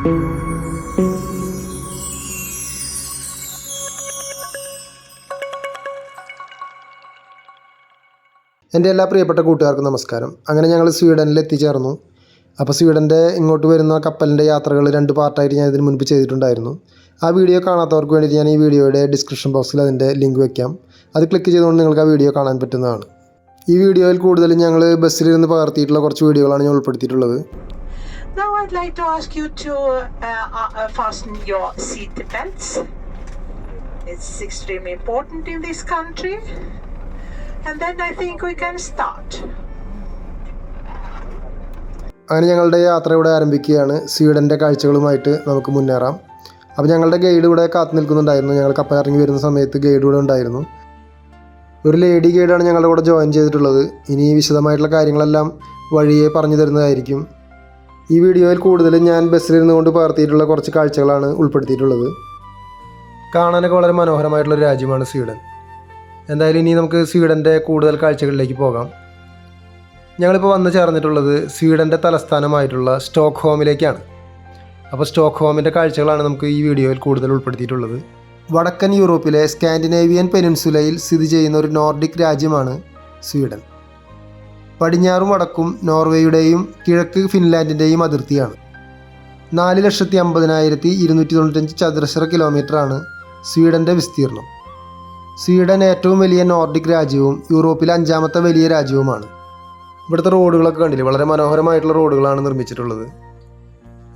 എൻ്റെ എല്ലാ പ്രിയപ്പെട്ട കൂട്ടുകാർക്കും നമസ്കാരം. അങ്ങനെ ഞങ്ങൾ സ്വീഡനിൽ എത്തിച്ചേർന്നു. അപ്പോൾ സ്വീഡൻ്റെ ഇങ്ങോട്ട് വരുന്ന കപ്പലിൻ്റെ യാത്രകൾ 2 പാർട്ടായിട്ട് ഞാൻ ഇതിന് മുൻപ് ചെയ്തിട്ടുണ്ടായിരുന്നു. ആ വീഡിയോ കാണാത്തവർക്ക് വേണ്ടിയിട്ട് ഞാൻ ഈ വീഡിയോയുടെ ഡിസ്ക്രിപ്ഷൻ ബോക്സിൽ അതിൻ്റെ ലിങ്ക് വയ്ക്കാം. അത് ക്ലിക്ക് ചെയ്തുകൊണ്ട് നിങ്ങൾക്ക് ആ വീഡിയോ കാണാൻ പറ്റുന്നതാണ്. ഈ വീഡിയോയിൽ കൂടുതലും ഞങ്ങൾ ബസ്സിലിരുന്ന് പകർത്തിയിട്ടുള്ള കുറച്ച് വീഡിയോകളാണ് ഞാൻ ഉൾപ്പെടുത്തിയിട്ടുള്ളത്. Now I'd like to ask you to fasten your seat belts. It's extremely important in this country. And then I think we can start. അങ്ങനെ ഞങ്ങളുടെ യാത്ര ഇവിടെ ആരംഭിക്കുകയാണ്. സ്വീഡൻ്റെ കാഴ്ചകളുമായിട്ട് നമുക്ക് മുന്നേറാം. അപ്പോൾ ഞങ്ങളുടെ ഗൈഡ് ഇവിടെ കാത്തു നിൽക്കുന്നുണ്ടായിരുന്നു. ഞങ്ങൾ കപ്പൽ ഇറങ്ങി വരുന്ന സമയത്ത് ഗൈഡ് ഇവിടെ ഉണ്ടായിരുന്നു. ഒരു ലേഡി ഗൈഡാണ് ഞങ്ങളുടെ കൂടെ ജോയിൻ ചെയ്തിട്ടുള്ളത്. ഇനി വിശദമായിട്ടുള്ള കാര്യങ്ങളെല്ലാം വഴിയെ പറഞ്ഞു തരുന്നതായിരിക്കും. ഈ വീഡിയോയിൽ കൂടുതലും ഞാൻ ബസ്സിലിരുന്നു കൊണ്ട് പകർത്തിയിട്ടുള്ള കുറച്ച് കാഴ്ചകളാണ് ഉൾപ്പെടുത്തിയിട്ടുള്ളത്. കാണാനൊക്കെ വളരെ മനോഹരമായിട്ടുള്ളൊരു രാജ്യമാണ് സ്വീഡൻ. എന്തായാലും ഇനി നമുക്ക് സ്വീഡൻ്റെ കൂടുതൽ കാഴ്ചകളിലേക്ക് പോകാം. ഞങ്ങളിപ്പോൾ വന്ന് ചേർന്നിട്ടുള്ളത് സ്വീഡൻ്റെ തലസ്ഥാനമായിട്ടുള്ള സ്റ്റോക്ക്ഹോമിലേക്കാണ്. അപ്പോൾ സ്റ്റോക്ക്ഹോമിൻ്റെ കാഴ്ചകളാണ് നമുക്ക് ഈ വീഡിയോയിൽ കൂടുതൽ ഉൾപ്പെടുത്തിയിട്ടുള്ളത്. വടക്കൻ യൂറോപ്പിലെ സ്കാൻഡിനേവിയൻ പെനിൻസുലയിൽ സ്ഥിതി ചെയ്യുന്ന ഒരു നോർഡിക് രാജ്യമാണ് സ്വീഡൻ. പടിഞ്ഞാറും വടക്കും നോർവേയുടെയും കിഴക്ക് ഫിൻലാൻഡിൻ്റെയും അതിർത്തിയാണ്. 4,50,295 ചതുരശ്ര കിലോമീറ്ററാണ് സ്വീഡൻ്റെ വിസ്തീർണം. സ്വീഡൻ ഏറ്റവും വലിയ നോർഡിക് രാജ്യവും യൂറോപ്പിലെ 5ാമത്തെ വലിയ രാജ്യവുമാണ്. ഇവിടുത്തെ റോഡുകളൊക്കെ കണ്ടില്ലേ, വളരെ മനോഹരമായിട്ടുള്ള റോഡുകളാണ് നിർമ്മിച്ചിട്ടുള്ളത്.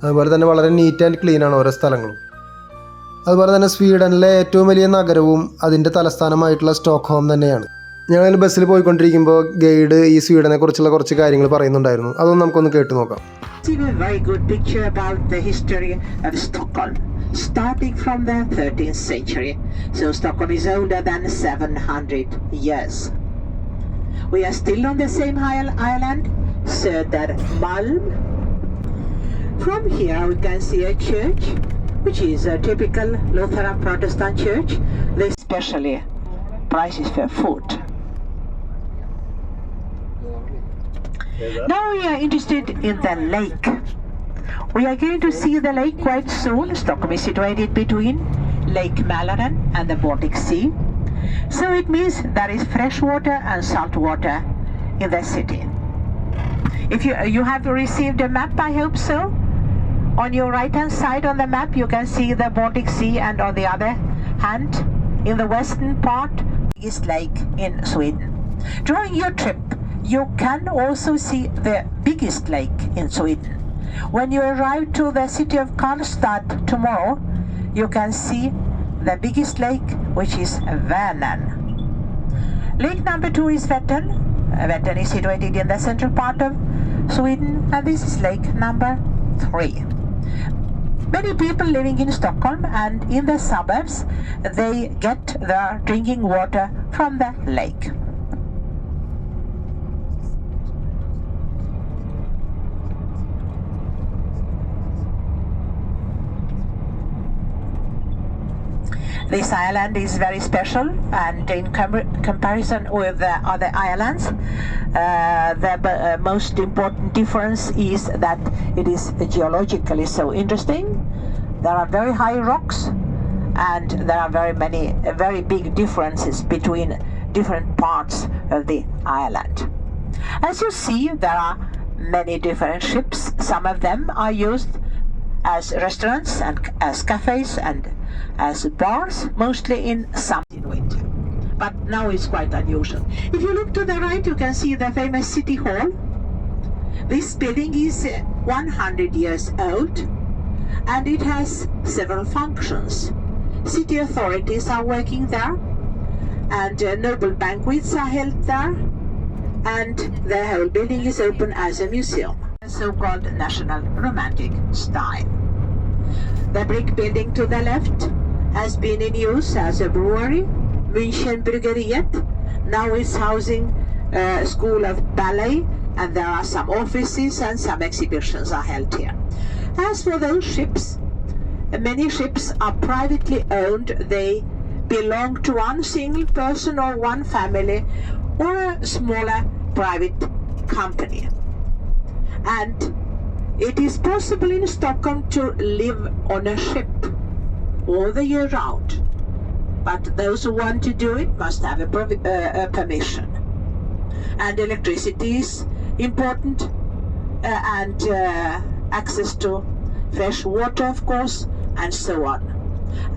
അതുപോലെ തന്നെ വളരെ നീറ്റ് ആൻഡ് ക്ലീനാണ് ഓരോ സ്ഥലങ്ങളും. അതുപോലെ തന്നെ സ്വീഡനിലെ ഏറ്റവും വലിയ നഗരവും അതിൻ്റെ തലസ്ഥാനമായിട്ടുള്ള സ്റ്റോക്ക്ഹോം തന്നെയാണ്. ഞങ്ങൾ ബസ്സിൽ പോയിക്കൊണ്ടിരിക്കുമ്പോൾ ഗൈഡ് ഈ സ്വീഡനെ കുറിച്ചുള്ള കുറച്ച് കാര്യങ്ങൾ പറയുന്നുണ്ടായിരുന്നു. അതൊന്നും നമുക്കൊന്ന് കേട്ടു നോക്കാം. Starting from the 13th century. So Stockholm is older than 700 years. We are still on the same island, Södermalm. From here we can see a church, which is a typical Lutheran Protestant church. They especially prices for food. Now we are interested in the lake. We are going to see the lake quite soon. Stockholm is situated between Lake Mälaren and the Baltic Sea. So it means there is fresh water and salt water in the city. If you have received a map, I hope so. On your right hand side on the map you can see the Baltic Sea, and on the other hand in the western part is lake in Sweden. During your trip you can also see the biggest lake in Sweden. When you arrive to the city of Karlstad tomorrow, you can see the biggest lake, which is Vänern. Lake number 2 is Vättern. Vättern is situated in the central part of Sweden, and this is lake number 3. Many people living in Stockholm and in the suburbs, they get their drinking water from the lake. This island is very special, and in comparison with the other islands, the most important difference is that it is geologically so interesting. There are very high rocks, and there are very big differences between different parts of the island. As you see, there are many different ships. Some of them are used as restaurants and as cafes and as bars, mostly in summer and winter. But now it's quite unusual. If you look to the right, you can see the famous City Hall. This building is 100 years old, and it has several functions. City authorities are working there, and noble banquets are held there, and the whole building is open as a museum, a so-called national romantic style. The brick building to the left has been in use as a brewery, Münchenbryggeriet. Now it's housing a school of ballet, and there are some offices and some exhibitions are held here. As for those ships, many ships are privately owned. They belong to one single person or one family or a smaller private company. And It is possible in Stockholm to live on a ship all the year round, but those who want to do it must have a permission. And electricity is important, and access to fresh water, of course, and so on.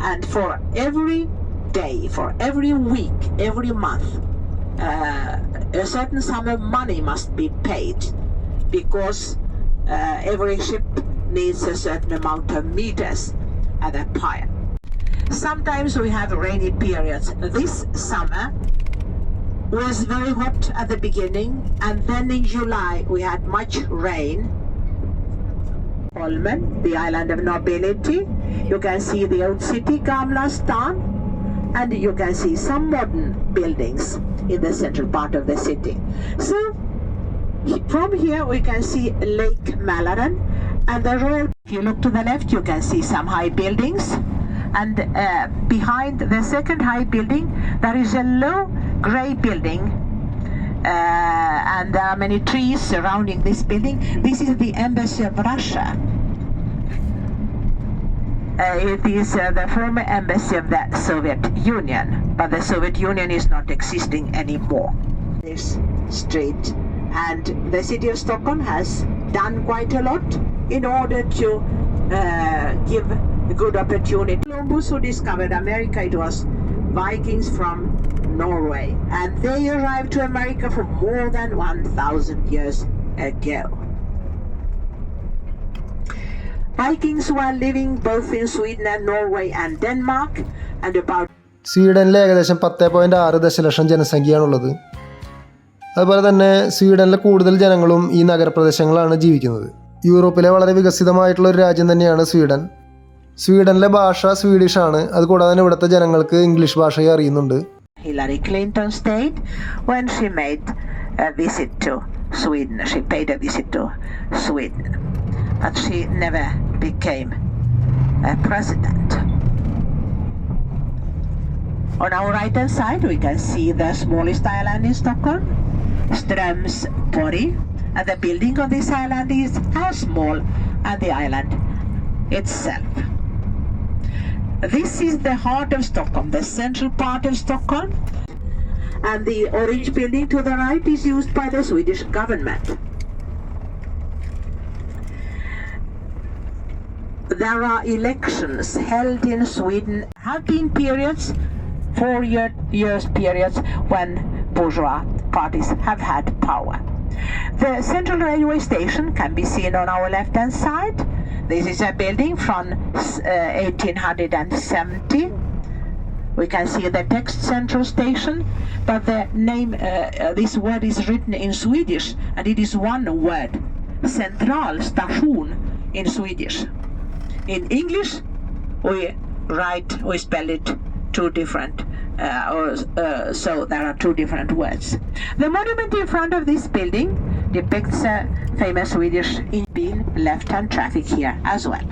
And for every day, for every week, every month, a certain sum of money must be paid, because every ship needs a certain amount of meters at a pile. Sometimes we have rainy periods. This summer was very hot at the beginning, and then in July we had much rain. Holmen, the island of nobility. You can see the old city, Gamla Stan, and you can see some modern buildings in the central part of the city. So from here we can see Lake Mälaren and the Royal. If you look to the left, you can see some high buildings, and behind the second high building there is a low grey building, and there are many trees surrounding this building. This is the Embassy of Russia. It is the former embassy of the Soviet Union, but the Soviet Union is not existing anymore. This street, and the city of Stockholm has done quite a lot in order to give a good opportunity. Columbus, who discovered America, it was Vikings from Norway, and they arrived to America for more than 1,000 years ago. Vikings were living both in Sweden and Norway and Denmark, and about സ്വീഡനിൽ ഏകദേശം 10.6 ദശലക്ഷം ജനസംഖ്യയാണുള്ളത്. അതുപോലെ തന്നെ സ്വീഡനിലെ കൂടുതൽ ജനങ്ങളും ഈ നഗരപ്രദേശങ്ങളാണ് ജീവിക്കുന്നത്. യൂറോപ്പിലെ വളരെ വികസിതമായിട്ടുള്ള ഒരു രാജ്യം തന്നെയാണ് സ്വീഡൻ. സ്വീഡനിലെ ഭാഷ സ്വീഡിഷാണ്. അതുകൂടാതെ തന്നെ ഇവിടുത്തെ ജനങ്ങൾക്ക് ഇംഗ്ലീഷ് ഭാഷയെ അറിയുന്നുണ്ട്. Hillary Clinton stayed when she made a visit to Sweden. She paid a visit to Sweden, but she never became a president. On our right hand side we can see the smallest island in Stockholm, Strömsborg, and the building on this island is as small as the island itself. This is the heart of Stockholm, the central part of Stockholm, and the orange building to the right is used by the Swedish government. There are elections held in Sweden. Have been periods, 4 years periods, when bourgeois parties have had power. The central railway station can be seen on our left hand side. This is a building from 1870. We can see the text Central Station, but the name, this word is written in Swedish, and it is one word, Central Station in Swedish. In English, we spell it two different, so there are two different words. The monument in front of this building depicts a famous Swedish being left-hand traffic here as well.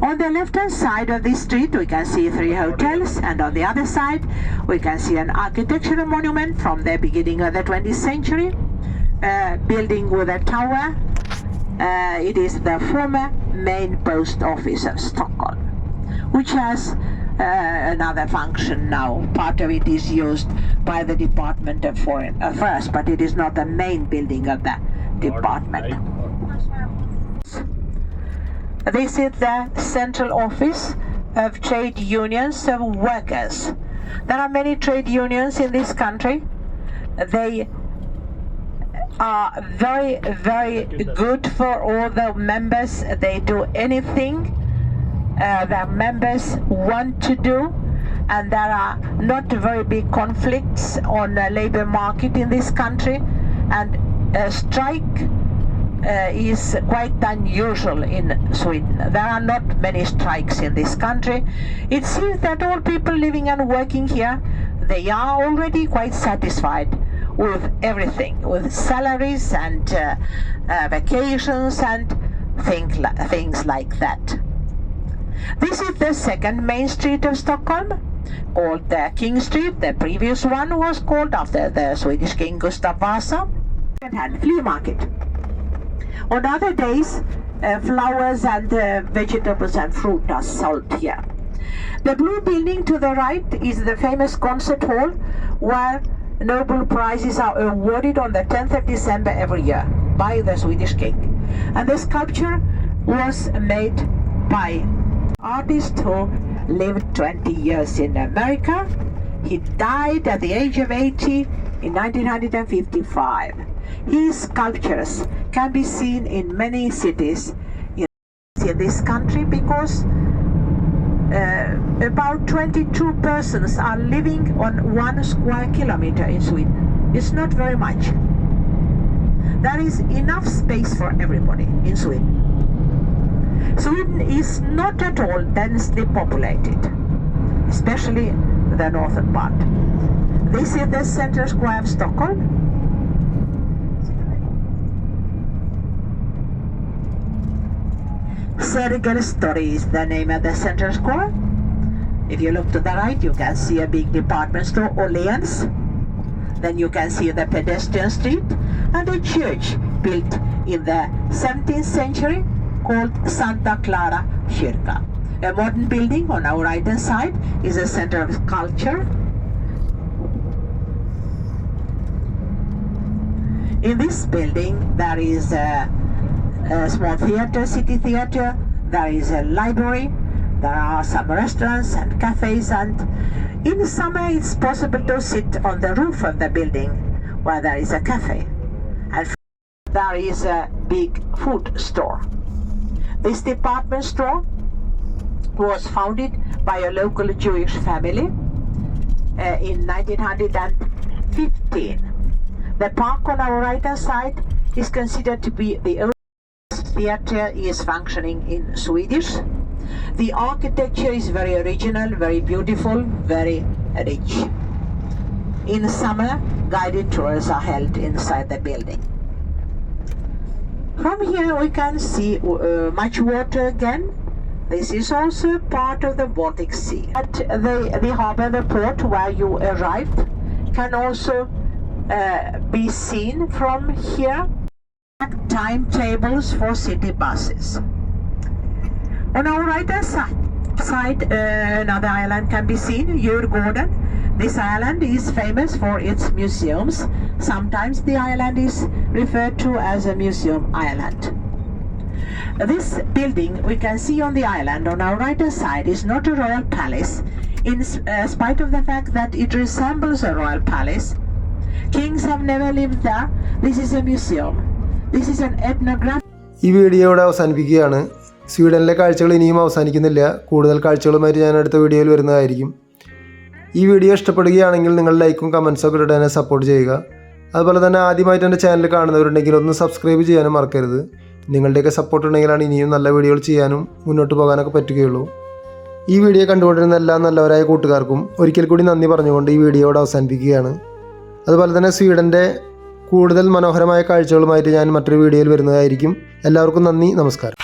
On the left-hand side of this street we can see 3 hotels, and on the other side we can see an architectural monument from the beginning of the 20th century, building with a tower. It is the former main post office of Stockholm, which has another function now. Part of it is used by the Department of Foreign Affairs, but it is not the main building of the department. This is the central office of trade unions of workers. There are many trade unions in this country. They are very, very good for all the members. They do anything their members want to do, and there are not very big conflicts on the labor market in this country, and a strike is quite unusual in Sweden. There are not many strikes in this country. It seems that all people living and working here, they are already quite satisfied with everything, with salaries and vacations and things like that. This is the second main street of Stockholm, called the King Street. The previous one was called after the Swedish King Gustav Vasa. Second-hand flea market. On other days, flowers and vegetables and fruit are sold here. The blue building to the right is the famous concert hall where Nobel Prizes are awarded on the 10th of December every year by the Swedish king. And the sculpture was made by artist who lived 20 years in America. He died at the age of 80 in 1955. His sculptures can be seen in many cities in this country because about 22 persons are living on 1 square kilometer in Sweden. It's not very much. There is enough space for everybody in Sweden. Sweden is not at all densely populated, especially the northern part. This is the center square of Stockholm. Sergels Torg is the name of the center square. If you look to the right, you can see a big department store, Åhléns. Then you can see the pedestrian street and a church built in the 17th century called Santa Clara Kyrka. A modern building on our right hand side is a center of culture. In this building there is a small theater, city theater, there is a library, there are some restaurants and cafes, and in summer it's possible to sit on the roof of the building where there is a cafe. And there is a big food store. This department store was founded by a local Jewish family in 1915. The park on our right hand side is considered to be the oldest theater is functioning in Swedish. The architecture is very original, very beautiful, very rich. In summer, guided tours are held inside the building. From here we can see much water again. This is also part of the Baltic Sea. At the harbor, the port where you arrived, can also be seen from here. Timetables for city buses. On our right hand side, another island can be seen, Djurgården. This island is famous for its museums. Sometimes the island is referred to as a museum island. This building we can see on the island on our right hand side is not a royal palace, in spite of the fact that it resembles a royal palace. Kings have never lived there. This is a museum. This is an ethnographic. ഈ video ഇവിടെ അവസാനിപ്പിക്കുകയാണ്. സ്വീഡനിലെ കാഴ്ചകൾ ഇനിയും അവസാനിക്കുന്നില്ല. കൂടുതൽ കാഴ്ചകളുമായിട്ട് ഞാൻ അടുത്ത വീഡിയോയിൽ വരുന്നതായിരിക്കും. ഈ വീഡിയോ ഇഷ്ടപ്പെടുകയാണെങ്കിൽ നിങ്ങൾ ലൈക്കും കമൻസൊക്കെ ഇട്ടിട്ട് എന്നെ സപ്പോർട്ട് ചെയ്യുക. അതുപോലെ തന്നെ ആദ്യമായിട്ട് എൻ്റെ ചാനൽ കാണുന്നവരുണ്ടെങ്കിൽ ഒന്ന് സബ്സ്ക്രൈബ് ചെയ്യാനും മറക്കരുത്. നിങ്ങളുടെയൊക്കെ സപ്പോർട്ട് ഉണ്ടെങ്കിലാണ് ഇനിയും നല്ല വീഡിയോകൾ ചെയ്യാനും മുന്നോട്ട് പോകാനൊക്കെ പറ്റുകയുള്ളൂ. ഈ വീഡിയോ കണ്ടുകൊണ്ടിരുന്ന എല്ലാ നല്ലവരായ കൂട്ടുകാർക്കും ഒരിക്കൽ കൂടി നന്ദി പറഞ്ഞുകൊണ്ട് ഈ വീഡിയോ ഇവിടെ അവസാനിപ്പിക്കുകയാണ്. അതുപോലെ തന്നെ സ്വീഡൻ്റെ കൂടുതൽ മനോഹരമായ കാഴ്ചകളുമായിട്ട് ഞാൻ മറ്റൊരു വീഡിയോയിൽ വരുന്നതായിരിക്കും. എല്ലാവർക്കും നന്ദി, നമസ്കാരം.